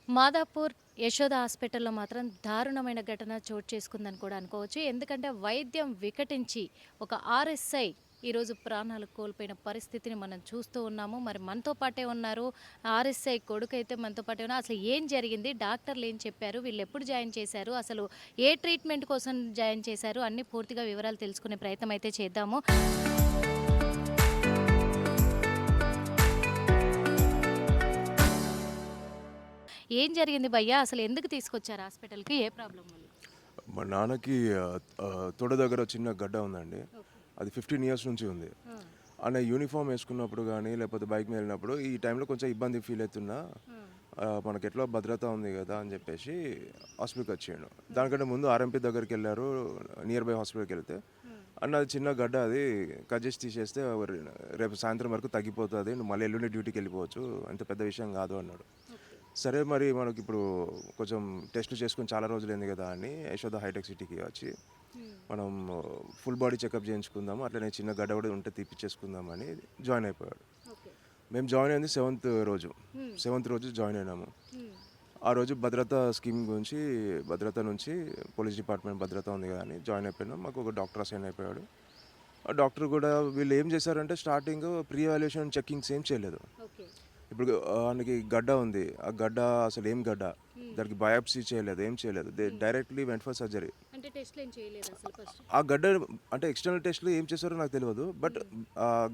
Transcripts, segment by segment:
మాదాపూర్ యశోద హాస్పిటల్‌లో మాత్రం దారుణమైన ఘటన చోటు చేసుకుందని కూడా అనుకోవచ్చు. ఎందుకంటే వైద్యం వికటించి ఒక ఆర్ఎస్ఐ ఈరోజు ప్రాణాలు కోల్పోయిన పరిస్థితిని మనం చూస్తూ ఉన్నాము. మరి మనతో పాటే ఉన్నారు. ఆర్ఎస్ఐ కొడుకైతే మనతో పాటే ఉన్నారు. అసలు ఏం జరిగింది? డాక్టర్లు ఏం చెప్పారు? వీళ్ళెప్పుడు జాయిన్ చేశారు? అసలు ఏ ట్రీట్మెంట్ కోసం జాయిన్ చేశారు? అన్నీ పూర్తిగా వివరాలు తెలుసుకునే ప్రయత్నం అయితే చేద్దాము. ఏం జరిగింది భయ్యా? అసలు ఎందుకు తీసుకొచ్చారు హాస్పిటల్‌కి? ఏ ప్రాబ్లమ్ వల్ల? మా నాన్నకి తొడ దగ్గర చిన్న గడ్డ ఉందండి. ఓకే. అది 15 ఇయర్స్ నుంచి ఉంది. ఆ! ఆయన యూనిఫామ్ వేసుకున్నప్పుడు గానీ, లేకపోతే బైక్ మీద వెళ్ళినప్పుడు ఈ టైంలో కొంచెం ఇబ్బంది ఫీల్ అవుతున్నా, ఆ! మనకెట్లో భద్రత ఉంది గదా అని చెప్పేసి హాస్పిటల్‌కి వచ్చిండు. దానికంటే ముందు ఆర్ఎంపీ దగ్గరికెళ్లారు. నియర్ బై హాస్పిటల్‌కెళ్తే, హ్మ్. "అన్న అది చిన్న గడ్డ, అది కట్ చేసి తీసేస్తే రేపు సాయంత్రం వరకు తగ్గిపోతది. నువ్వు మళ్ళీ ఎల్లుండి డ్యూటీకెళ్ళిపోవచ్చు. అంత పెద్ద విషయం గాదు" అన్నాడు. ఓకే. సరే మరి మనకిప్పుడు కొంచెం టెస్టులు చేసుకొని చాలా రోజులైంది కదా అని యశోద హైటెక్ సిటీకి వచ్చి హ్మ్. మనం ఫుల్ బాడీ చెకప్ చేయించుకుందాము, అట్లనే చిన్న గడ్డ కూడా ఉంటే తీపిచ్చేసుకుందామని జాయిన్ అయిపోయాడు. ఓకే. మేము జాయిన్ అయింది సెవెంత్ రోజు. హ్మ్. సెవెంత్ రోజు జాయిన్ అయినాము. హ్మ్. ఆ రోజు భద్రత స్కీమ్ గురించి, భద్రత నుంచి పోలీస్ డిపార్ట్మెంట్ భద్రత ఉంది కదా అని జాయిన్ అయిపోయినాం. మాకు ఒక డాక్టర్ అసైన్ అయిపోయాడు. ఆ డాక్టర్ కూడా వీళ్ళు ఏం చేశారంటే స్టార్టింగ్ ప్రీ వాల్యుయేషన్ చెకింగ్స్ ఏం చేయలేదు. ఓకే. ఇప్పుడు ఆయనకి గడ్డ ఉంది. ఆ గడ్డ అసలు ఏం గడ్డ? హ్మ్. దానికి బయాప్సీ చేయలేదు. ఏం చేయలేదు. దే హ్మ్. Directly went for surgery. అంటే టెస్ట్‌లేం చేయలేదా అసలు ఫస్ట్? ఆ గడ్డ అంటే ఎక్స్‌టర్నల్ టెస్ట్‌లు ఏం చేశారో నాకు తెలవదు. బట్ హ్మ్. ఆహ్,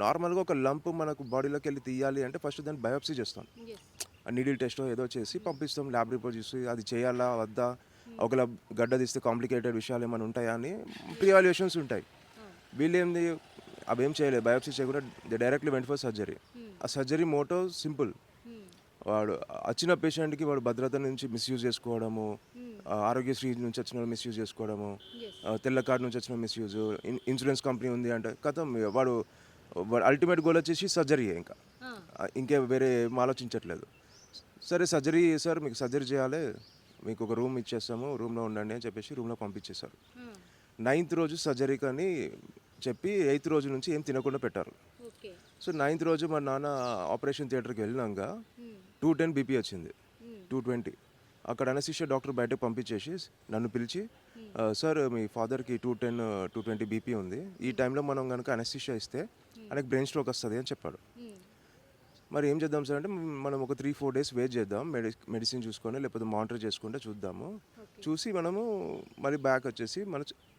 నార్మల్‌గా ఒక లంప్ మనకు బాడీలోకెళ్ళి తీయాలి అంటే ఫస్ట్ దాన్ని బయాప్సీ చేస్తాం. యెస్. ఆ నీడిల్ టెస్టో ఏదో చేసి హ్మ్. పంపిస్తాం. ల్యాబ్ రిపోర్ట్ చూసి అది చేయాలా? వద్దా? హ్మ్. ఒకవేళ గడ్డ తీస్తే కాంప్లికేటెడ్ విషయాలు ఏమైనా ఉంటాయా అని ప్రీ యెస్. వాల్యుయేషన్స్ ఉంటాయి. అవును. వీళ్ళేంది అవేం చేయలేదు. బయాప్సీ చేయకుండా they directly went for surgery. హ్మ్. ఆ సర్జరీ మోటో సింపుల్. హ్మ్. వాడు వచ్చిన పేషెంట్‌కి వాడు భద్రత నుంచి మిస్‌యూజ్ చేసుకోవడము, హ్మ్. ఆరోగ్యశ్రీ నుంచి వచ్చిన మిస్‌యూజ్ చేసుకోవడము, యెస్. తెల్ల కార్డ్ నుంచి వచ్చిన మిస్‌యూజ్, ఇన్స్యూరెన్స్ కంపెనీ ఉంది అంటే ఖతం వాడు వాడు అల్టిమేట్ గోల్ వచ్చేసి సర్జరీయే ఇంకా. ఆ! ఇంకే వేరే ఏం ఆలోచించట్లేదు. సరే సర్జరీ సార్, మీకు సర్జరీ చేయాలి. మీకు ఒక రూమ్ ఇచ్చేస్తాము. రూమ్‌లో ఉండండి అని చెప్పేసి రూమ్‌లో పంపించేశారు. ఆ! నైన్త్ రోజు సర్జరీకని చెప్పి ఎయిత్ రోజు నుంచి ఏం తినకుండా పెట్టారు. ఓకే. సో, నైన్త్ రోజు మా నాన్న ఆపరేషన్ థియేటర్‌కి వెళ్ళినంక హ్మ్. 210 బీపీ వచ్చింది. హ్మ్. 220. అక్కడ అనస్థీషియా డాక్టర్ బయటకు పంపించేసి నన్ను పిలిచి, హ్మ్. "సార్ మీ ఫాదర్‌కి 210, 220 బీపీ ఉంది. ఈ హ్మ్. టైంలో మనం గనుక అనస్థీషియా ఇస్తే హ్మ్. ఆయనకి బ్రెయిన్ స్ట్రోక్ వస్తది" అని చెప్పాడు. హ్మ్. మరి ఏం చేద్దాం సార్ అంటే, మనం ఒక 3, 4 డేస్ వెయిట్ చేద్దాం. మెడిసిన్ చూసుకొని లేకపోతే మానిటర్ చేసుకుంటే చూద్దాము. ఓకే. చూసి మనము మళ్ళీ బ్యాక్ వచ్చేసి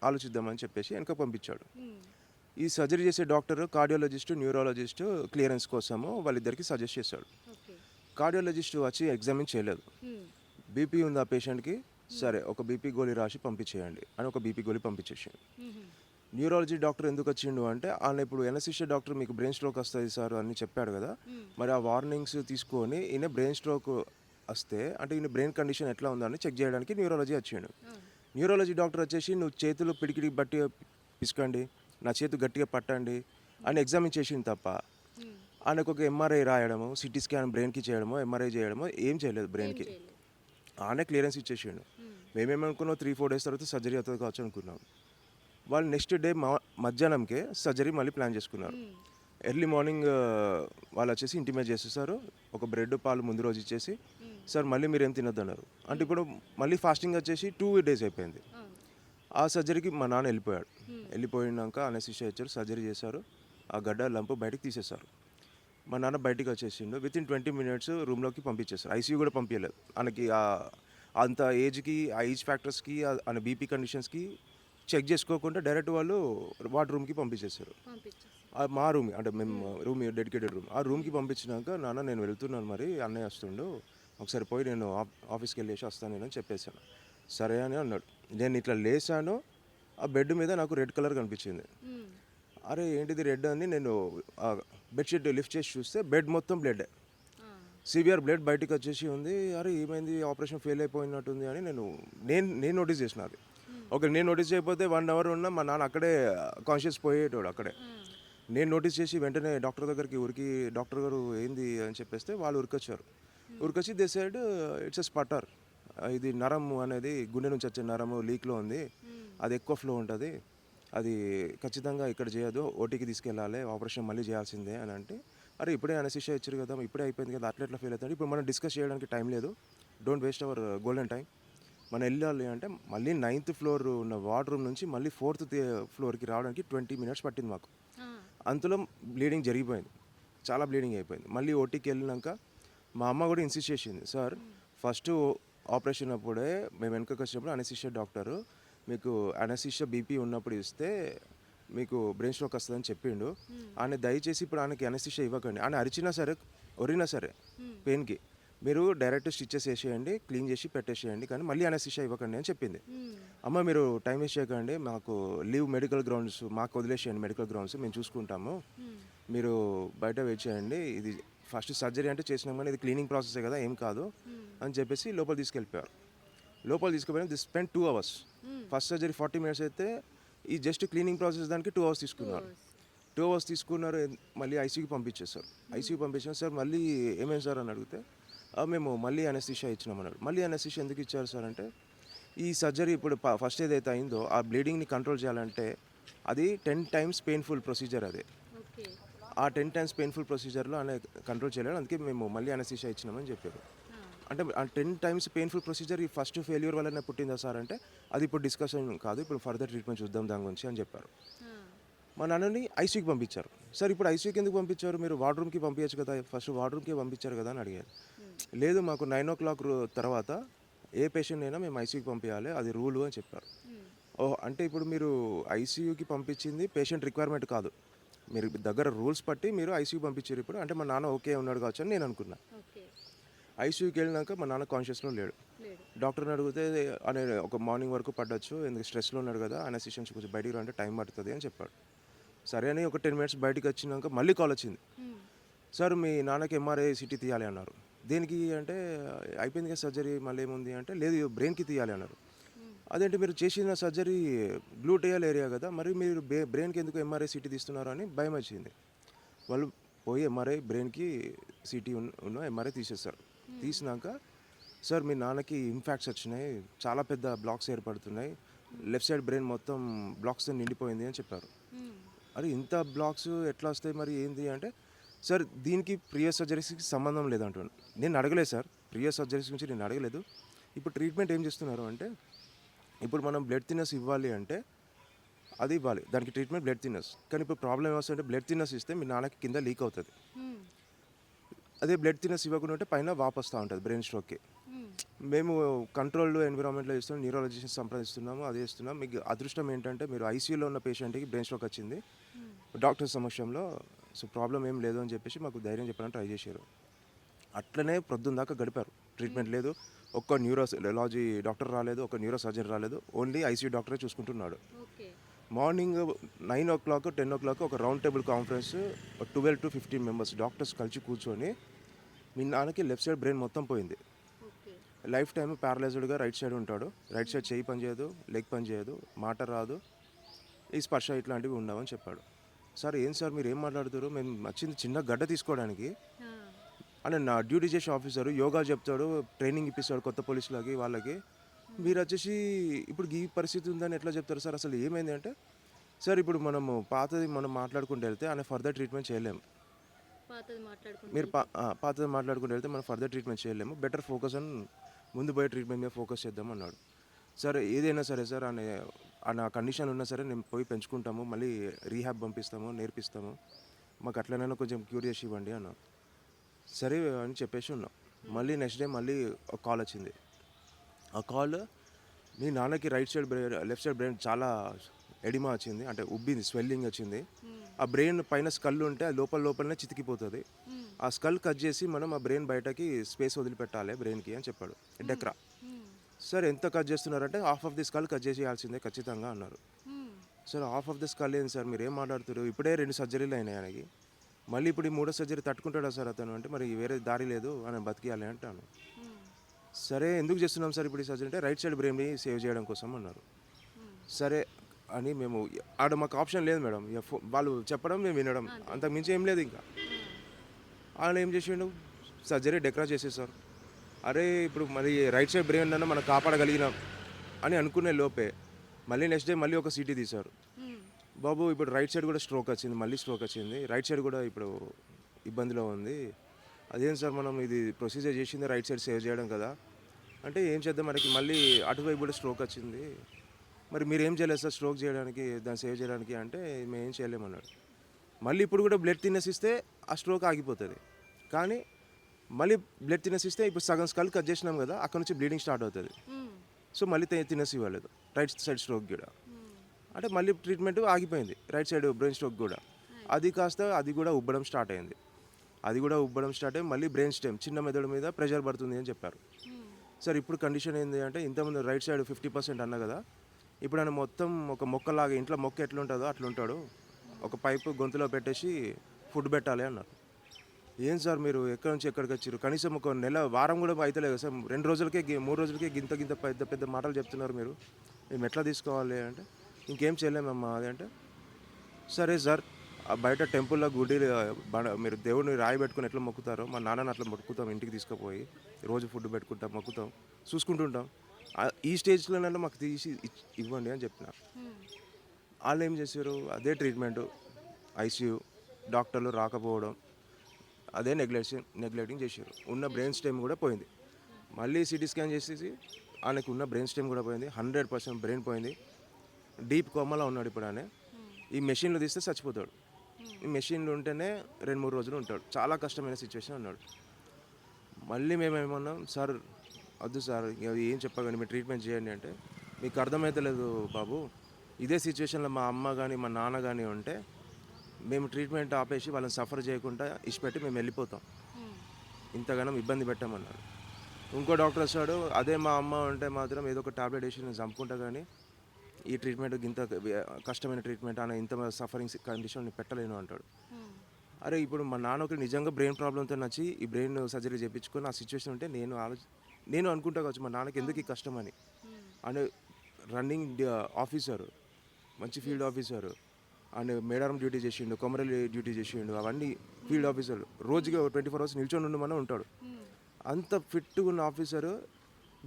ఆలోచిద్దామని చెప్పేసి వెనక్కి పంపించాడు. హ్మ్. ఈ సర్జరీ చేసే డాక్టర్ కార్డియాలజిస్ట్, న్యూరాలజిస్ట్ క్లియరెన్స్ కోసము వాళ్ళిద్దరికీ సజెస్ట్ చేశాడు. ఓకే. కార్డియాలజిస్ట్ వచ్చి ఎగ్జామిన్ చేయలేదు. హ్మ్. బీపీ ఉంది ఆ పేషెంట్‌కి. హ్మ్. సరే ఒక బీపీ గోళీ రాసి పంపించేయండి అని ఒక బీపీ గోళీ పంపించేసిండు. హుహు. న్యూరాలజీ డాక్టర్ ఎందుకొచ్చిండు అంటే, ఆయన ఇప్పుడు ఎనస్థీషియా డాక్టర్ మీకు బ్రెయిన్ స్ట్రోక్ వస్తది సార్ అని చెప్పాడు గదా! హ్మ్. మరి ఆ వార్నింగ్స్ తీసుకొని ఈయన బ్రెయిన్ స్ట్రోక్ వస్తే అంటే ఈయన బ్రెయిన్ కండిషన్ ఎట్లా ఉందని చెక్ జేయడానికి న్యూరాలజీ వచ్చిండు. అవును. న్యూరాలజీ డాక్టర్ వచ్చేసి "నువ్వు చేతులు పిడికిడి బట్టిగా పిసకండి. నా చేతి గట్టిగా పట్టండి" అని హ్మ్. ఎగ్జామిన్ చేసిండు తప్ప, హ్మ్. ఆయనకొక ఎంఆర్ఐ రాయడము, సీటీ స్కాన్ బ్రెయిన్‌కి చేయడమో, ఎంఆర్ఐ చేయడమో ఏం చేయలేదు ఏం బ్రెయిన్‌కి. చేయలేదు. ఆయనే క్లియరెన్స్ ఇచ్చేసిండు. హ్మ్. మేమేమనుకున్నాం 3, 4 డేస్ తర్వాత సర్జరీ అవుతది కావచ్చు అనుకున్నాం. వాళ్ళు నెక్స్ట్ డే మధ్యాహ్నంకే సర్జరీ మళ్ళీ ప్లాన్ చేసుకున్నారు. హ్మ్. ఎర్లీ మార్నింగ్ వాళ్ళొచ్చేసి ఇంటిమేట్ చేసేసారు. ఒక బ్రెడ్, పాలు ముందు రోజు ఇచ్చేసి, హ్మ్. "సార్ మళ్ళీ మీరేం తినొద్దన్నారు." అంటే హ్మ్. ఇప్పుడు మళ్ళీ ఫాస్టింగ్ వచ్చేసి 2 డేస్ అయిపోయింది. అవును. ఆ సర్జరీకి మా నాన్న వెళ్ళిపోయాడు. హ్మ్. వెళ్ళిపోయినాక అనస్థీషియా ఇచ్చారు. సర్జరీ చేశారు. ఆ గడ్డ లంప్ బయటకి తీసేశారు. మా నాన్న బయటికి వచ్చేసిండు. వితిన్ 20 మినిట్స్ రూమ్‌లోకి పంపించేశారు. ఐసీయూ కూడా పంపియలేదు. ఆయనకి అంత ఏజ్‌కి, ఆ ఏజ్ ఫ్యాక్టర్స్‌కి, ఆయన బీపీ కండిషన్స్‌కి చెక్ చేసుకోకుండా డైరెక్ట్ వాళ్ళు వార్డ్ రూమ్‌కి పంపించేశారు. పంపించేసారు. మా రూమ్ అంటే మేము హ్మ్. Dedicated room. ఆ రూమ్‌కి హ్మ్. పంపించినాక, "నాన్న నేను వెళ్తున్నాను మరి అన్నయ్య వస్తుండు. ఒకసారి పోయి నేను ఆఫీస్‌కెళ్ళేసి వస్తాను నేను" అని చెప్పేసాను. సరే అని అన్నాడు. నేను ఇట్లా లేసాను. ఆ బెడ్ మీద నాకు రెడ్ కలర్ కనిపించింది. హ్మ్. అరే ఏంటిది రెడ్ అని నేను బెడ్‌షీట్ లిఫ్ట్ చేసి చూస్తే బెడ్ మొత్తం బ్లడ్డే. ఆ! సివియర్ బ్లడ్ బయటికొచ్చేసి ఉంది. అరే! ఏమైంది? ఆపరేషన్ ఫెయిల్ అయిపోయినట్టుంది అని నేను నేను నోటీస్ చేసినా అది. హ్మ్. ఓకే. నేను నోటీస్ చేయకపోతే 1 అవర్ ఉన్నా మా నాన్న అక్కడే కాన్షియస్ పోయేటోడు అక్కడే. ఆ! నేను నోటీస్ చేసి వెంటనే డాక్టర్ దగ్గరికి ఉరికి, "డాక్టర్ గారు ఏంది?" అని చెప్పేస్తే వాళ్ళు ఉరికొచ్చారు. హ్మ్. ఉరికొచ్చి దే సెడ్ ఇట్స్ ఎ స్పటర్. ఇది నరం అనేది గుండె నుంచి వచ్చే నరము లీక్‌లో ఉంది. హ్మ్. అది ఎక్కువ ఫ్లో ఉంటది. అది ఖచ్చితంగా ఇక్కడ చేయొద్దు. ఓటీకి తీసుకెళ్ళాలి. ఆపరేషన్ మళ్ళీ చేయాల్సిందే అని అంటే, అరే! ఇప్పుడే అనస్థీషియా ఇచ్చిర్రు కదా! ఇప్పుడే అయిపోయింది కదా! అట్లా ఎట్లా ఫెయిల్ అవుతాడు. ఇప్పుడు మనం డిస్కస్ చేయడానికి టైం లేదు. Don't waste our golden time. మనం వెళ్ళాలి అంటే మళ్ళీ 9th ఫ్లోర్ ఉన్న వార్డ్ రూమ్ నుంచి మళ్ళీ 4th ఫ్లోర్కి రావడానికి 20 మినిట్స్ పట్టింది మాకు. అంతలో బ్లీడింగ్ జరిగిపోయింది, చాలా బ్లీడింగ్ అయిపోయింది. మళ్ళీ ఓటీకి వెళ్ళినాక మా అమ్మ కూడా ఇన్సిస్ట్ చేసింది, సార్ ఫస్ట్ ఆపరేషన్ అప్పుడే మేము వెనకకి వచ్చినప్పుడు అనెస్థీషియా డాక్టరు మీకు అనెస్థీషియా బీపీ ఉన్నప్పుడు ఇస్తే మీకు బ్రెయిన్ స్ట్రోక్ వస్తుందని చెప్పిండు. ఆయన దయచేసి ఇప్పుడు ఆయనకి అనెస్థీషియా ఇవ్వకండి, ఆయన అరిచినా సరే ఒరినా సరే పెయిన్కి మీరు డైరెక్ట్ స్టిచెస్ వేసేయండి, క్లీన్ చేసి పెట్టేసేయండి, కానీ మళ్ళీ అనెస్థీషియా ఇవ్వకండి అని చెప్పింది. అమ్మ మీరు టైం వేస్ట్ చేయకండి, మాకు లీవ్ మెడికల్ గ్రౌండ్స్ మాకు వదిలేసేయండి, మెడికల్ గ్రౌండ్స్ మేము చూసుకుంటాము, మీరు బయట వెయిట్ చేయండి, ఇది ఫస్ట్ సర్జరీ అంటే చేసినాం కానీ ఇది క్లీనింగ్ ప్రాసెసే కదా ఏం కాదు అని చెప్పేసి లోపల తీసుకెళ్ళిపోయారు. లోపల తీసుకుపోయినా this spend 2 hours. First surgery 40 minutes అయితే ఈ జస్ట్ క్లీనింగ్ ప్రాసెస్ దానికి 2 hours తీసుకున్నారు. 2 hours తీసుకున్నారు, మళ్ళీ ఐసీయూకి పంపించేశారు. ఐసీయూకి పంపించారు. సార్ మళ్ళీ ఏమైంది సార్ అని అడిగితే మేము మళ్ళీ అనెస్థీషియా ఇచ్చినామన్నాడు. మళ్ళీ అనెస్థీషియా ఎందుకు ఇచ్చారు సార్ అంటే ఈ సర్జరీ ఇప్పుడు ఫస్ట్ ఏదైతే అయిందో ఆ బ్లీడింగ్ని కంట్రోల్ చేయాలంటే అది 10 times పెయిన్ఫుల్ ప్రొసీజర్. అది ఆ 10 times పెయిన్ఫుల్ ప్రొసీజర్లో ఆయన కంట్రోల్ చేయలేడు, అందుకే మేము మళ్ళీ అనెస్థీషియా ఇచ్చినామని చెప్పారు. అంటే ఆ 10 times పెయిన్ఫుల్ ప్రొసీజర్ ఈ ఫస్ట్ ఫెయిల్యూర్ వల్లనే పుట్టిందా సార్ అంటే అది ఇప్పుడు డిస్కషన్ కాదు, ఇప్పుడు ఫర్దర్ ట్రీట్మెంట్ చూద్దాం దాని గురించి అని చెప్పారు. మా నాన్నని ఐసీయూకి పంపించారు. సార్ ఇప్పుడు ఐసీయూకి ఎందుకు పంపించారు, మీరు వార్డ్ రూమ్కి పంపించచ్చు కదా, ఫస్ట్ వార్డ్ రూమ్కి పంపించారు కదా అని అడిగారు. లేదు మాకు 9 o'clock తర్వాత ఏ పేషెంట్ అయినా మేము ఐసీయూకి పంపించాలి, అది రూలు అని చెప్పారు. ఓహ్ అంటే ఇప్పుడు మీరు ఐసీయూకి పంపించింది పేషెంట్ రిక్వైర్మెంట్ కాదు, మీరు దగ్గర రూల్స్ పట్టి మీరు ఐసీయూకి పంపించారు. ఇప్పుడు అంటే మా నాన్న ఓకే ఉన్నాడు కావచ్చు అని నేను అనుకున్నా. ఐసీయూకి వెళ్ళినాక మా నాన్న కాన్షియస్లో లేడు. డాక్టర్ని అడిగితే అనే ఒక మార్నింగ్ వరకు పడ్డచ్చు, ఎందుకు స్ట్రెస్లో ఉన్నాడు కదా, అనెస్థీషియా కొంచెం బయటికి రాంటే టైం పడుతుంది అని చెప్పాడు. సరే అని ఒక 10 minutes బయటికి వచ్చినాక మళ్ళీ కాల్ వచ్చింది, సార్ మీ నాన్నకి ఎంఆర్ఐ సిటీ తీయాలి అన్నారు. దేనికి అంటే అయిపోయింది కదా సర్జరీ, మళ్ళీ ఏముంది అంటే లేదు బ్రెయిన్కి తీయాలి అన్నారు. అదేంటి మీరు చేసిన సర్జరీ గ్లూటియల్ ఏరియా కదా, మరి మీరు బ్రెయిన్కి ఎందుకు ఎంఆర్ఐ సిటీ తీస్తున్నారు అని భయం వచ్చింది. వాళ్ళు పోయి ఎంఆర్ఐ బ్రెయిన్కి సిటీ ఉన్న ఎంఆర్ఐ తీసేస్తారు. తీసినాక సార్ మీ నాన్నకి ఇన్ఫాక్ట్స్ వచ్చినాయి, చాలా పెద్ద బ్లాక్స్ ఏర్పడుతున్నాయి, లెఫ్ట్ సైడ్ బ్రెయిన్ మొత్తం బ్లాక్స్తో నిండిపోయింది అని చెప్పారు. అరే ఇంత బ్లాక్స్ ఎట్లా వస్తాయి మరి ఏంది అంటే సార్ దీనికి ప్రియస్ సర్జరీస్కి సంబంధం లేదంటున్నాను. నేను అడగలేదు సార్, ప్రియస్ సర్జరీస్ గురించి నేను అడగలేదు. ఇప్పుడు ట్రీట్మెంట్ ఏం చేస్తున్నారు అంటే ఇప్పుడు మనం బ్లడ్ థిన్నర్స్ ఇవ్వాలి అంటే అది ఇవ్వాలి, దానికి ట్రీట్మెంట్ బ్లడ్ థిన్నర్స్. కానీ ఇప్పుడు ప్రాబ్లం ఏమొస్తుందంటే బ్లడ్ థిన్నర్స్ ఇస్తే మీ నాన్నకి కింద లీక్ అవుతుంది, అదే బ్లడ్ థిన్నర్స్ ఇవ్వకుండా ఉంటే పైన వాపు వస్తూ ఉంటుంది బ్రెయిన్ స్ట్రోక్కి. మేము కంట్రోల్డ్ ఎన్విరాన్మెంట్లో ఇస్తున్నాం, న్యూరాలజిస్ట్ సంప్రదిస్తున్నాము, అది చేస్తున్నాం. మీకు అదృష్టం ఏంటంటే మీరు ఐసీయూలో ఉన్న పేషెంట్కి బ్రెయిన్ స్ట్రోక్ వచ్చింది డాక్టర్ సమక్షంలో, సో ప్రాబ్లం ఏం లేదు అని చెప్పేసి మాకు ధైర్యం చెప్పడానికి ట్రై చేశారు. అట్లనే ప్రొద్దున దాకా గడిపారు, ట్రీట్మెంట్ లేదు, ఒక్క న్యూరాలజీ డాక్టర్ రాలేదు, ఒక న్యూరో సర్జన్ రాలేదు, ఓన్లీ ఐసీయూ డాక్టరే చూసుకుంటున్నాడు. మార్నింగ్ 9 o'clock 10 o'clock ఒక round table conference 12 to 15 members doctors కలిసి కూర్చొని మీ నాన్నకి లెఫ్ట్ సైడ్ బ్రెయిన్ మొత్తం పోయింది, లైఫ్ టైం ప్యారలైజ్డ్గా రైట్ సైడ్ ఉంటాడు, రైట్ సైడ్ చేయి పని చేయదు, లెగ్ పని చేయదు, మాట రాదు, ఈ స్పర్శ ఇట్లాంటివి ఉండవని చెప్పాడు. సార్ ఏం సార్ మీరు ఏం మాట్లాడుతారు, మేము వచ్చింది చిన్న గడ్డ తీసుకోవడానికి అని నా డ్యూటీ చేసే ఆఫీసరు యోగా చెప్తాడు, ట్రైనింగ్ ఇప్పిస్తాడు కొత్త పోలీసులకి వాళ్ళకి, మీరు వచ్చేసి ఇప్పుడు ఈ పరిస్థితి ఉందని ఎట్లా చెప్తారు సార్, అసలు ఏమైంది అంటే సార్ ఇప్పుడు మనము పాతది మనం మాట్లాడుకుంటూ వెళ్తే ఆయన ఫర్దర్ ట్రీట్మెంట్ చేయలేము, మీరు పాతది మాట్లాడుకుంటూ వెళ్తే మనం ఫర్దర్ ట్రీట్మెంట్ చేయలేము, బెటర్ ఫోకస్ అని ముందు పోయే ట్రీట్మెంట్ మీద ఫోకస్ చేద్దాం అన్నాడు. సరే ఏదైనా సరే సార్ ఆయన కండిషన్ ఉన్నా సరే నేను పోయి పెంచుకుంటాము, మళ్ళీ రీహాబ్ పంపిస్తాము, నేర్పిస్తాము, మాకు అట్లనైనా కొంచెం క్యూర్ చేసి ఇవ్వండి అన్నాడు. సరే అని చెప్పేసి ఉన్నాం. మళ్ళీ నెక్స్ట్ డే మళ్ళీ ఒక కాల్ వచ్చింది. ఆ కాల్ మీ నాన్నకి right side brain left side brain చాలా ఎడిమా వచ్చింది, అంటే ఉబ్బింది, స్వెల్లింగ్ వచ్చింది, ఆ బ్రెయిన్ పైన స్కల్ ఉంటే అది లోపలనే చితికిపోతుంది, ఆ స్కల్ కట్ చేసి మనం ఆ బ్రెయిన్ బయటకి స్పేస్ వదిలిపెట్టాలి బ్రెయిన్కి అని చెప్పాడు. డెక్రా సార్ ఎంత కట్ చేస్తున్నారంటే half of the skull cut చేసేయాల్సిందే ఖచ్చితంగా అన్నారు. Sir half of the skull ఏంది సార్ మీరు ఏం మాట్లాడుతారు, ఇప్పుడే 2 సర్జరీలు అయినాయి ఆయనకి, మళ్ళీ ఇప్పుడు ఈ 3వ సర్జరీ తట్టుకుంటాడా సార్ అతను అంటే మరి వేరే దారి లేదు అని బతికియాలి అంటాను. సరే ఎందుకు చేస్తున్నాం సార్ ఇప్పుడు ఈ సర్జరీ అంటే రైట్ సైడ్ బ్రెయిన్ని సేవ్ చేయడం కోసం అన్నారు. సరే అని మేము ఆడ మాకు ఆప్షన్ లేదు మేడం, వాళ్ళు చెప్పడం మేము వినడం, అంతకు మించి ఏం లేదు. ఇంకా ఆయన ఏం చేసిండు సర్జరీ డెక్రా చేసేసారు. అరే ఇప్పుడు మరి రైట్ సైడ్ బ్రెయిన్ అన్న మనం కాపాడగలిగినాం అని అనుకునే లోపే మళ్ళీ నెక్స్ట్ డే మళ్ళీ ఒక సిటీ తీశారు. బాబు ఇప్పుడు రైట్ సైడ్ కూడా స్ట్రోక్ వచ్చింది, మళ్ళీ స్ట్రోక్ వచ్చింది, రైట్ సైడ్ కూడా ఇప్పుడు ఇబ్బందిలో ఉంది, అదేం సార్ మనం ఇది ప్రొసీజర్ చేసింది రైట్ సైడ్ సేవ్ చేయడం కదా, అంటే ఏం చేద్దాం, మనకి మళ్ళీ అటువైపు కూడా స్ట్రోక్ వచ్చింది, మరి మీరు ఏం చేయలేదు సార్ స్ట్రోక్ చేయడానికి, దాన్ని సేవ్ చేయడానికి అంటే మేము ఏం చేయలేమన్నాడు. మళ్ళీ ఇప్పుడు కూడా బ్లడ్ తినేసిస్తే ఆ స్ట్రోక్ ఆగిపోతుంది. కానీ మళ్ళీ బ్లడ్ తినేసిస్తే ఇప్పుడు సగం స్కల్ కట్ చేసినాం కదా, అక్కడ నుంచి బ్లీడింగ్ స్టార్ట్ అవుతుంది. సో మళ్ళీ తినేసి ఇవ్వలేదు రైట్ సైడ్ స్ట్రోక్ కూడా. అంటే మళ్ళీ ట్రీట్మెంట్ ఆగిపోయింది రైట్ సైడ్ బ్రెయిన్ స్ట్రోక్ కూడా. అది కాస్త అది కూడా ఉబ్బడం స్టార్ట్ అయింది. మళ్ళీ బ్రెయిన్ స్టెమ్ చిన్న మెదడు మీద ప్రెషర్ పడుతుంది అని చెప్పారు. సార్ ఇప్పుడు కండిషన్ ఏంటి అంటే, ఇంతకుముందు రైట్ సైడ్ 50% అన్నా కదా, ఇప్పుడు ఆయన మొత్తం ఒక మొక్కలాగా, ఇంట్లో మొక్క ఎట్లుంటుందో అట్లా ఉంటాడు, ఒక పైపు గొంతులో పెట్టేసి ఫుడ్ పెట్టాలి అన్నారు. ఏం సార్ మీరు ఎక్కడి నుంచి ఎక్కడికి వచ్చారు, కనీసం ఒక నెల వారం కూడా అవుతలేదు సార్, 2 రోజులకే 3 రోజులకే గింత పెద్ద పెద్ద మాటలు చెప్తున్నారు మీరు, మేము ఎట్లా తీసుకోవాలి అంటే, ఇంకేం చేయలేమమ్మా అది అంటే, సరే సార్ ఆ బయట టెంపుల్లో గుడి మీరు దేవుడిని రాయి పెట్టుకుని ఎట్లా మొక్కుతారో మా నాన్నని అట్లా మొక్కుతాం, ఇంటికి తీసుకుపోయి రోజు ఫుడ్ పెట్టుకుంటాం, మొక్కుతాం, చూసుకుంటుంటాం, ఈ స్టేజ్లోనైనా మాకు తీసి ఇవ్వండి అని చెప్పినారు. వాళ్ళు ఏం చేశారు, అదే ట్రీట్మెంటు, ఐసీయూ, డాక్టర్లు రాకపోవడం, అదే నెగ్లెక్టింగ్ చేశారు. ఉన్న బ్రెయిన్ స్టెమ్ కూడా పోయింది. మళ్ళీ సిటీ స్కాన్ చేసేసి ఆయనకు ఉన్న బ్రెయిన్ స్టెమ్ కూడా పోయింది, 100% బ్రెయిన్ పోయింది, డీప్ కోమాలో ఉన్నాడు ఇప్పుడు ఆయన. ఈ మెషిన్లో తీస్తే చచ్చిపోతాడు. ఈ మెషిన్లు ఉంటేనే 2-3 రోజులు ఉంటాడు, చాలా కష్టమైన సిచ్యువేషన్ అన్నాడు. మళ్ళీ మేమేమన్నాం, సార్ వద్దు సార్ ఏం చెప్పగానే మీరు ట్రీట్మెంట్ చేయండి అంటే, మీకు అర్థమవుతలేదు బాబు, ఇదే సిచ్యువేషన్లో మా అమ్మ కానీ మా నాన్న కానీ ఉంటే మేము ట్రీట్మెంట్ ఆపేసి వాళ్ళని సఫర్ చేయకుండా ఇచ్చిపెట్టి మేము వెళ్ళిపోతాం, ఇంతగానం ఇబ్బంది పెట్టామన్నాడు. ఇంకో డాక్టర్ వస్తాడు, అదే మా అమ్మ ఉంటే మాత్రం ఏదో ఒక టాబ్లెట్ వేసి నేను చంపుకుంటా, కానీ ఈ ట్రీట్మెంట్ ఇంత కష్టమైన ట్రీట్మెంట్ అని ఇంత సఫరింగ్ కండిషన్ పెట్టలేను అంటాడు. అరే ఇప్పుడు మా నాన్నకి నిజంగా బ్రెయిన్ ప్రాబ్లంతో నచ్చి ఈ బ్రెయిన్ సర్జరీ చేయించుకొని ఆ సిచ్యువేషన్ ఉంటే నేను అనుకుంటా కావచ్చు మా నాన్నకి ఎందుకు ఈ కష్టం అని. అండ్ రన్నింగ్ ఆఫీసరు, మంచి field officer, and Medaram duty చేసిండు, కొమరలి డ్యూటీ చేసిండు, అవన్నీ ఫీల్డ్ ఆఫీసర్లు, రోజుకి 24 hours నిల్చొని ఉండమని ఉంటాడు. అంత ఫిట్గా ఉన్న ఆఫీసరు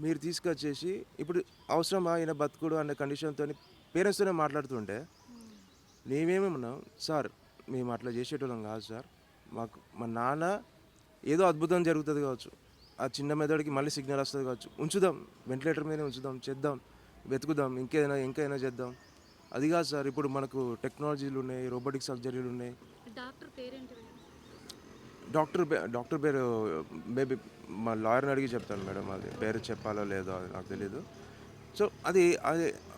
మీరు తీసుకొచ్చేసి ఇప్పుడు అవసరమా ఈయన బతుకుడు అనే కండిషన్తో పేరెంట్స్తోనే మాట్లాడుతుంటే మేమేమన్నాం, సార్ మేము అట్లా చేసేటోళ్ళం కాదు సార్, మాకు మా నాన్న ఏదో అద్భుతం జరుగుతుంది కావచ్చు, ఆ చిన్న మెదడుకి మళ్ళీ సిగ్నల్ వస్తుంది కావచ్చు, ఉంచుదాం, వెంటిలేటర్ మీదనే ఉంచుదాం, చేద్దాం, వెతుకుదాం, ఇంకేదైనా చేద్దాం. అది కాదు సార్, ఇప్పుడు మనకు టెక్నాలజీలు ఉన్నాయి, రోబోటిక్ సర్జరీలు ఉన్నాయి. డాక్టర్ పేరు మేబీ మా లాయర్ని అడిగి చెప్తాను మేడం, అది పేరు చెప్పాలో లేదో అది నాకు తెలీదు. సో అది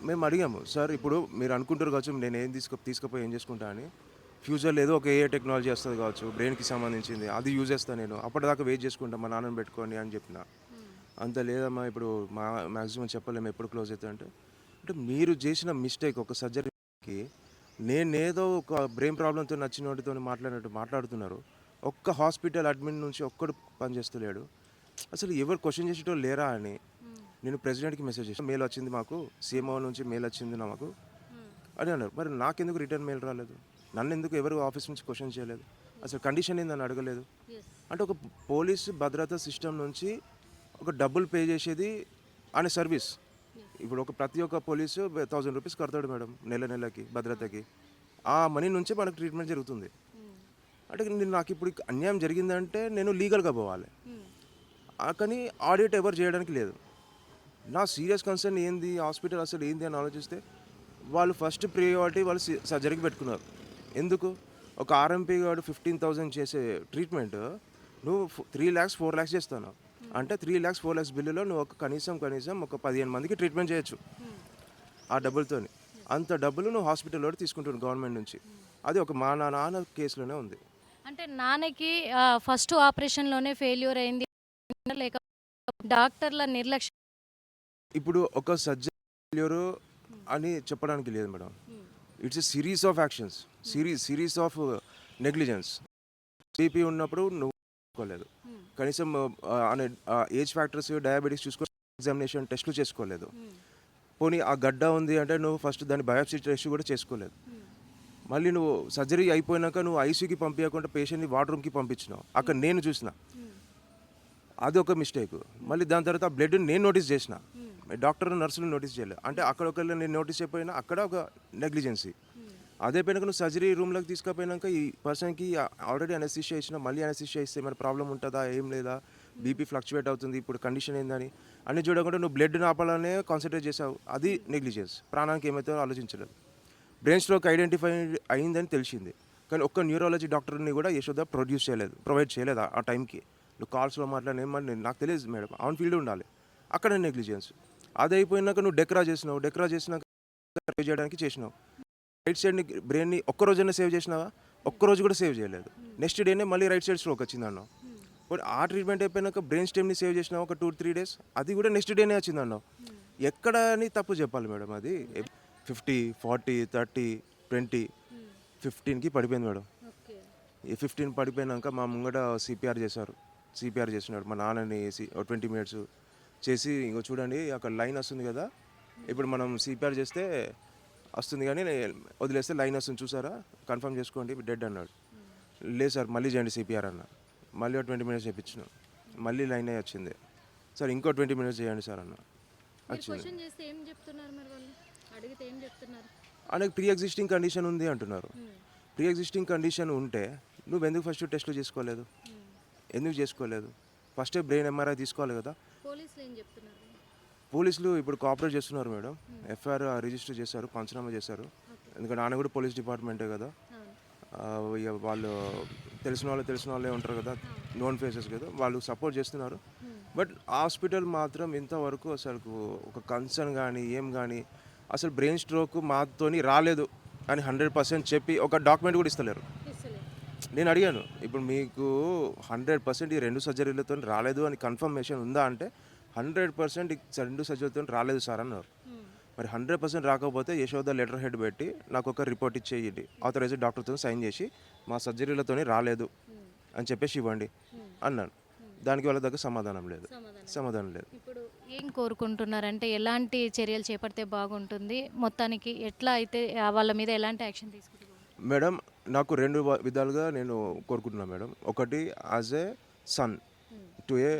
మేము అడిగాము, సార్ ఇప్పుడు మీరు అనుకుంటారు కావచ్చు నేను ఏం తీసుకుపోయి ఏం చేసుకుంటా అని, ఫ్యూచర్లో ఏదో ఒక ఏ టెక్నాలజీ వస్తుంది కావచ్చు బ్రెయిన్కి సంబంధించింది, అది యూజ్ చేస్తాను, నేను అప్పటిదాకా వెయిట్ చేసుకుంటాను మా నాన్నని పెట్టుకొని అని చెప్పిన. అంత లేదమ్మా ఇప్పుడు మ్యాక్సిమం చెప్పలేము ఎప్పుడు క్లోజ్ అవుతా అంటే మీరు చేసిన మిస్టేక్ ఒక సర్జరీకి నేనేదో ఒక బ్రెయిన్ ప్రాబ్లంతో నచ్చిన వాటితో మాట్లాడుతున్నారు, ఒక్క హాస్పిటల్ అడ్మిట్ నుంచి ఒక్కడు పనిచేస్తలేడు, అసలు ఎవరు క్వశ్చన్ చేసేటోళ్ళు లేరా అని నేను ప్రెసిడెంట్కి మెసేజ్ చేసాను. మెయిల్ వచ్చింది మాకు, సీఎంఓ నుంచి మెయిల్ వచ్చింది మాకు అని అన్నారు. మరి నాకెందుకు రిటర్న్ మెయిల్ రాలేదు, నన్ను ఎందుకు ఎవరు ఆఫీస్ నుంచి క్వశ్చన్ చేయలేదు, అసలు కండిషన్ ఏందని అడగలేదు. అంటే ఒక పోలీసు భద్రతా సిస్టమ్ నుంచి ఒక డబ్బులు పే చేసేది అనే సర్వీస్. ఇప్పుడు ప్రతి ఒక్క పోలీసు 1000 రూపీస్ కడతాడు మేడం నెలకి భద్రతకి, ఆ మనీ నుంచే మనకు ట్రీట్మెంట్ జరుగుతుంది. అంటే నాకు ఇప్పుడు అన్యాయం జరిగిందంటే నేను లీగల్గా పోవాలి, కానీ ఆడిట్ ఎవరు చేయడానికి లేదు. నా సీరియస్ కన్సర్న్ ఏంది, హాస్పిటల్ అసలు ఏంది అని ఆలోచిస్తే వాళ్ళు ఫస్ట్ ప్రియారిటీ వాళ్ళు సర్జరీకి పెట్టుకున్నారు. ఎందుకు, ఒక ఆర్ఎంపీ గారు 15,000 చేసే ట్రీట్మెంట్ నువ్వు 3 lakhs 4 lakhs చేస్తాను అంటే 3 lakhs 4 lakhs బిల్లులో నువ్వు కనీసం ఒక 15 మందికి ట్రీట్మెంట్ చేయొచ్చు ఆ డబ్బులతో. అంత డబ్బులు నువ్వు హాస్పిటల్లో తీసుకుంటున్నావు గవర్నమెంట్ నుంచి. అది ఒక మా నాన్న కేసులోనే ఉంది. అంటే నాన్నకి ఫస్ట్ ఆపరేషన్లోనే ఫెయిల్యూర్ అయింది లేక డాక్టర్ల నిర్లక్ష్యం? ఇప్పుడు ఒక సర్జరీ ఫెయిల్యూర్ అని చెప్పడానికి లేదు madam, it's a series of actions, series of negligence. BP ఉన్నప్పుడు నువ్వు చూసుకోలేదు, కనీసం ఏజ్ ఫ్యాక్టర్స్ డయాబెటీస్ చూసుకో, ఎగ్జామినేషన్ టెస్టులు చేసుకోలేదు, పోనీ ఆ గడ్డ ఉంది అంటే నువ్వు ఫస్ట్ దాన్ని బయాప్సీ టెస్ట్ కూడా చేసుకోలేదు. మళ్ళీ నువ్వు సర్జరీ అయిపోయినాక నువ్వు ఐసీయూకి పంపించకుండా పేషెంట్ని వార్డ్ రూమ్కి పంపించినావు, అక్కడ నేను చూసిన, అది ఒక మిస్టేక్. మళ్ళీ దాని తర్వాత ఆ బ్లడ్ నేను నోటీస్ చేసిన, డాక్టర్ నర్సులు నోటీస్ చేయలేదు, అంటే అక్కడ ఒకళ్ళు నేను నోటీస్ చేయకపోయినా అక్కడ ఒక నెగ్లిజెన్సీ. అదే పోయినాక నువ్వు సర్జరీ రూమ్లోకి తీసుకుపోయినాక ఈ పర్సన్కి ఆల్రెడీ అనెస్థీషియా ఇచ్చిన, మళ్ళీ అనెస్థీషియా ఇస్తే మన ప్రాబ్లం ఉంటుందా ఏం లేదా, బీపీ ఫ్లక్చువేట్ అవుతుంది, ఇప్పుడు కండిషన్ ఏందని అన్ని చూడకుండా నువ్వు బ్లడ్ ఆపాలనే కాన్సన్ట్రేట్ చేసావు. అది నెగ్లిజెన్స్. ప్రాణానికి ఏమవుతుందో ఆలోచించలేదు. బ్రెయిన్ స్ట్రోక్ ఐడెంటిఫై అయిందని తెలిసింది, కానీ ఒక్క న్యూరాలజీ డాక్టర్ని కూడా యశోద ప్రొవైడ్ చేయలేదు ఆ టైంకి. నువ్వు కాల్స్లో మాట్లాడిన ఏమని నాకు తెలియదు మేడం, ఆన్ ఫీల్డ్ ఉండాలి. అక్కడ నెగ్లిజెన్స్. అది అయిపోయినాక నువ్వు డెక్రా చేసినాక సేవ్ చేయడానికి చేసినావు. రైట్ సైడ్ని బ్రెయిన్ని ఒక్కరోజైనా సేవ్ చేసినావా? ఒక్కరోజు కూడా సేవ్ చేయలేదు. నెక్స్ట్ డేనే మళ్ళీ రైట్ సైడ్ స్ట్రోక్ వచ్చింది అన్నావు. బట్ ఆ ట్రీట్మెంట్ అయిపోయినాక బ్రెయిన్ స్టెమ్ని సేవ్ చేసినావు ఒక 2-3 days, అది కూడా నెక్స్ట్ డేనే వచ్చింది అన్నావు. ఎక్కడ అని తప్పు చెప్పాలి మేడం? అది 50, 40, 30, 20, 15కి పడిపోయింది మేడం. ఈ 15 పడిపోయినాక మా ముంగట సిపిఆర్ చేసినాడు మా నాన్నని. 20 minutes చేసి ఇంకో చూడండి అక్కడ లైన్ వస్తుంది కదా, ఇప్పుడు మనం సిపిఆర్ చేస్తే వస్తుంది కానీ వదిలేస్తే లైన్ వస్తుంది చూసారా, కన్ఫర్మ్ చేసుకోండి డెడ్ అన్నాడు. లేదు సార్ మళ్ళీ చేయండి సిపిఆర్ అన్న. మళ్ళీ 20 minutes చేయించిన, మళ్ళీ లైన్ అయ్యి వచ్చింది. సార్ ఇంకో 20 minutes చేయండి సార్ అన్న. వచ్చింది. ఆయనకు ప్రీ ఎగ్జిస్టింగ్ కండిషన్ ఉంది అంటున్నారు. ప్రీ ఎగ్జిస్టింగ్ కండిషన్ ఉంటే నువ్వు ఎందుకు ఫస్ట్ టెస్ట్లు చేసుకోలేదు? ఎందుకు చేసుకోలేదు? ఫస్ట్ బ్రెయిన్ ఎంఆర్ఐ తీసుకోవాలి కదా. పోలీసులు ఇప్పుడు కోఆపరేట్ చేస్తున్నారు మేడం. ఎఫ్ఐఆర్ రిజిస్టర్ చేశారు, పంచనామా చేశారు. ఎందుకంటే ఆయన కూడా పోలీస్ డిపార్ట్మెంటే కదా. ఇక వాళ్ళు తెలిసిన వాళ్ళే ఉంటారు కదా, నోన్ ఫేసెస్ కదా, వాళ్ళు సపోర్ట్ చేస్తున్నారు. బట్ హాస్పిటల్ మాత్రం ఇంతవరకు అసలు ఒక కన్సర్న్ కానీ ఏం కానీ అసలు బ్రెయిన్ స్ట్రోక్ మాతోని రాలేదు అని 100% చెప్పి ఒక డాక్యుమెంట్ కూడా ఇస్తలేరు. నేను అడిగాను, ఇప్పుడు మీకు 100% ఈ 2 సర్జరీలతో రాలేదు అని కన్ఫర్మేషన్ ఉందా అంటే 100% 2 సర్జరీలతో రాలేదు సార్ అన్నారు. మరి 100% రాకపోతే యశోద లెటర్ హెడ్ పెట్టి నాకు ఒక రిపోర్ట్ ఇచ్చేయండి, ఆథరైజ్డ్ డాక్టర్తో సైన్ చేసి మా సర్జరీలతో రాలేదు అని చెప్పేసి ఇవ్వండి అన్నాను. దానికి వాళ్ళ దగ్గర సమాధానం లేదు. ఇప్పుడు ఏం కోరుకుంటున్నారంటే ఎలాంటి చర్యలు చేపడితే బాగుంటుంది, మొత్తానికి ఎట్లా అయితే వాళ్ళ మీద ఎలాంటి యాక్షన్ తీసుకుంటారు మేడం? నాకు 2 విధాలుగా నేను కోరుకుంటున్నాను మేడం. ఒకటి యాజ్ ఏ సన్ టు ఏ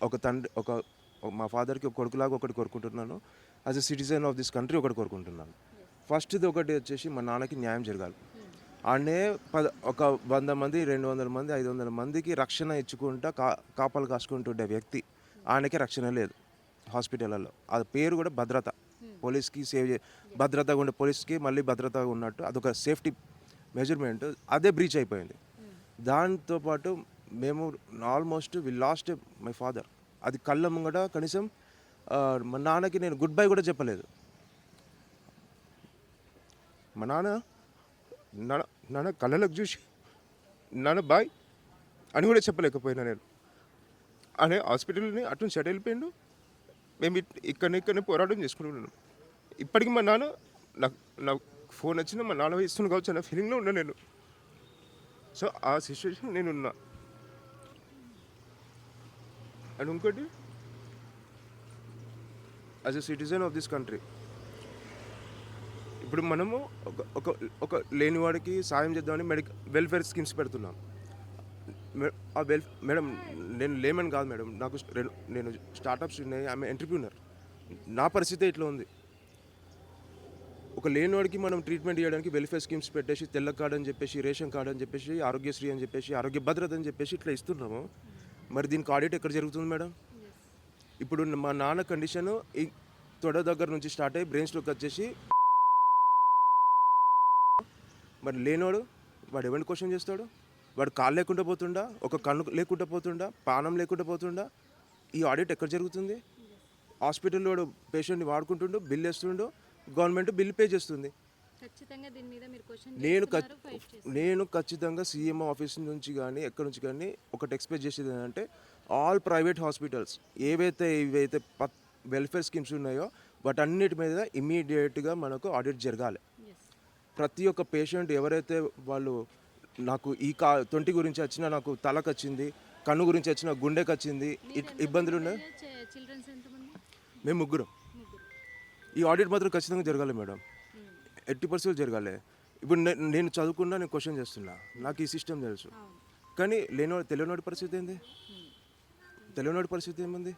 ఒక తండ్రి, మా ఫాదర్కి ఒక కొడుకులాగా ఒకటి కోరుకుంటున్నాను. As a citizen of this country ఒకటి కోరుకుంటున్నాను. ఫస్ట్ది ఒకటి వచ్చేసి మా నాన్నకి న్యాయం జరగాలి. ఆడనే ఒక 100 మంది, 200 మంది, 500 మందికి రక్షణ ఇచ్చుకుంటా కాపలు కాసుకుంటుండే వ్యక్తి, ఆయనకే రక్షణ లేదు హాస్పిటల్లో. ఆ పేరు కూడా భద్రత. పోలీస్కి భద్రతగా ఉండే పోలీస్కి మళ్ళీ భద్రతగా ఉన్నట్టు అదొక సేఫ్టీ మెజర్మెంట్, అదే బ్రీచ్ అయిపోయింది. దాంతోపాటు మేము almost we lost my father. అది కళ్ళ ముంగట కనీసం మా నాన్నకి నేను గుడ్ బై కూడా చెప్పలేదు. మా నాన్న కళ్ళలోకి చూసి నాన్న బాయ్ అని కూడా చెప్పలేకపోయినా నేను. అనే హాస్పిటల్ని అటు సెట్ వెళ్ళిపోయిండు. మేము ఇక్కడనే పోరాటం చేసుకుంటున్నాను. ఇప్పటికీ మా నాన్న నాకు ఫోన్ వచ్చినా మా నాన్న ఇస్తున్న కావచ్చు అన్న ఫీలింగ్లో ఉన్నా నేను. సో ఆ సిచ్యువేషన్ నేనున్నా. అండ్ ఇంకోటి, as a citizen of this country, ఇప్పుడు మనము ఒక లేనివాడికి సాయం చేద్దామని వెల్ఫేర్ స్కీమ్స్ పెడుతున్నాం. మేడం నేను లేమని కాదు మేడం, నేను స్టార్టప్స్ ఉన్నాయి, ఆమె ఎంటర్ప్రీనర్. నా పరిస్థితి ఇట్లా ఉంది. ఒక లేనివాడికి మనం ట్రీట్మెంట్ చేయడానికి వెల్ఫేర్ స్కీమ్స్ పెట్టేసి తెల్ల కార్డు అని చెప్పేసి, రేషన్ కార్డు అని చెప్పేసి, ఆరోగ్యశ్రీ అని చెప్పేసి, ఆరోగ్య భద్రత అని చెప్పేసి ఇట్లా ఇస్తున్నాము. మరి దీనికి ఆడిట్ ఎక్కడ జరుగుతుంది మేడం? ఇప్పుడు మా నాన్న కండిషన్ ఈ తొడ దగ్గర నుంచి స్టార్ట్ అయ్యి బ్రెయిన్ స్ట్రోక్ వచ్చేసి, మరి లేనివాడు వాడు ఎవరిని క్వశ్చన్ చేస్తాడు? వాడు కాళ్ళు లేకుండా పోతుండా, ఒక కన్ను లేకుండా పోతుండా, పానం లేకుండా పోతుండా? ఈ ఆడిట్ ఎక్కడ జరుగుతుంది? హాస్పిటల్లో వాడు పేషెంట్ని వాడుకుంటుండు, బిల్ వేస్తుండు, గవర్నమెంట్ బిల్ పే చేస్తుంది. నేను ఖచ్చితంగా సీఎం ఆఫీస్ నుంచి కానీ ఎక్కడి నుంచి కానీ ఒకటి ఎక్స్పెక్ట్ చేసేది ఏంటంటే, ఆల్ ప్రైవేట్ హాస్పిటల్స్ ఇవైతే వెల్ఫేర్ స్కీమ్స్ ఉన్నాయో వాటన్నిటి మీద ఇమీడియట్గా మనకు ఆడిట్ జరగాలి. ప్రతి ఒక్క పేషెంట్ ఎవరైతే వాళ్ళు నాకు ఈ తొంటి గురించి వచ్చినా, నాకు తలకు వచ్చింది, కన్ను గురించి వచ్చినా, గుండెకి వచ్చింది, ఇబ్బందులు ఉన్నాయి, మేము ముగ్గురం. ఈ ఆడిట్ మాత్రం ఖచ్చితంగా జరగాలి మేడం, 80% జరగాలి. ఇప్పుడు నేను చదువుకున్నా, నేను క్వశ్చన్ చేస్తున్నా, నాకు ఈ సిస్టమ్ తెలుసు. కానీ తెలియనోడి పరిస్థితి ఏంది? తెలియనోడి పరిస్థితి ఏముంది?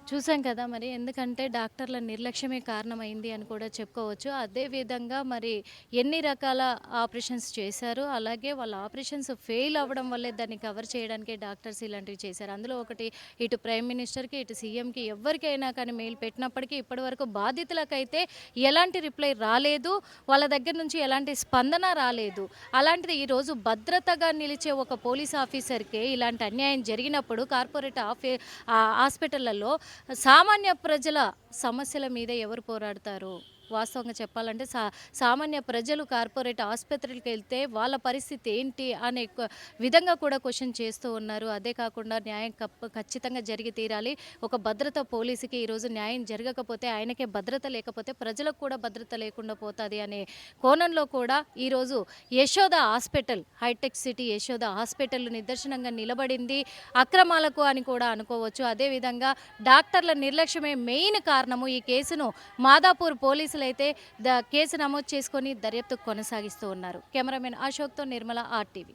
చూసాం కదా మరి ఎందుకంటే డాక్టర్ల నిర్లక్ష్యమే కారణమైంది అని కూడా చెప్పుకోవచ్చు. అదేవిధంగా మరి ఎన్ని రకాల ఆపరేషన్స్ చేశారు. అలాగే వాళ్ళ ఆపరేషన్స్ ఫెయిల్ అవ్వడం వల్లే దాన్ని కవర్ చేయడానికే డాక్టర్స్ ఇలాంటివి చేశారు. అందులో ఒకటి ఇటు ప్రైమ్ మినిస్టర్‌కి, ఇటు సీఎంకి ఎవ్వరికైనా కానీ మెయిల్ పెట్టినప్పటికీ ఇప్పటివరకు బాధితులకైతే ఎలాంటి రిప్లై రాలేదు. వాళ్ళ దగ్గర నుంచి ఎలాంటి స్పందన రాలేదు. అలాంటిది ఈరోజు భద్రతగా నిలిచే ఒక పోలీస్ ఆఫీసర్‌కే ఇలాంటి అన్యాయం జరిగినప్పుడు కార్పొరేట్ హాస్పిటళ్లలో సామాన్య ప్రజల సమస్యల మీద ఎవరు పోరాడతారు? వాస్తవంగా చెప్పాలంటే సామాన్య ప్రజలు కార్పొరేట్ ఆసుపత్రులకి వెళ్తే వాళ్ళ పరిస్థితి ఏంటి అనే విధంగా కూడా క్వశ్చన్ చేస్తూ ఉన్నారు. అదే కాకుండా న్యాయం ఖచ్చితంగా జరిగి తీరాలి. ఒక భద్రత పోలీసుకి ఈరోజు న్యాయం జరగకపోతే ఆయనకే భద్రత లేకపోతే ప్రజలకు కూడా భద్రత లేకుండా పోతుంది అనే కోణంలో కూడా ఈరోజు Yashoda hospital, Hitech City Yashoda hospital నిదర్శనంగా నిలబడింది అక్రమాలకు అని కూడా అనుకోవచ్చు. అదేవిధంగా డాక్టర్ల నిర్లక్ష్యమే మెయిన్ కారణము. ఈ కేసును మాదాపూర్ పోలీసులు అయితే కేసు నమోదు చేసుకొని దర్యాప్తు కొనసాగిస్తూ ఉన్నారు. కెమెరామెన్ అశోక్తో నిర్మల RTV.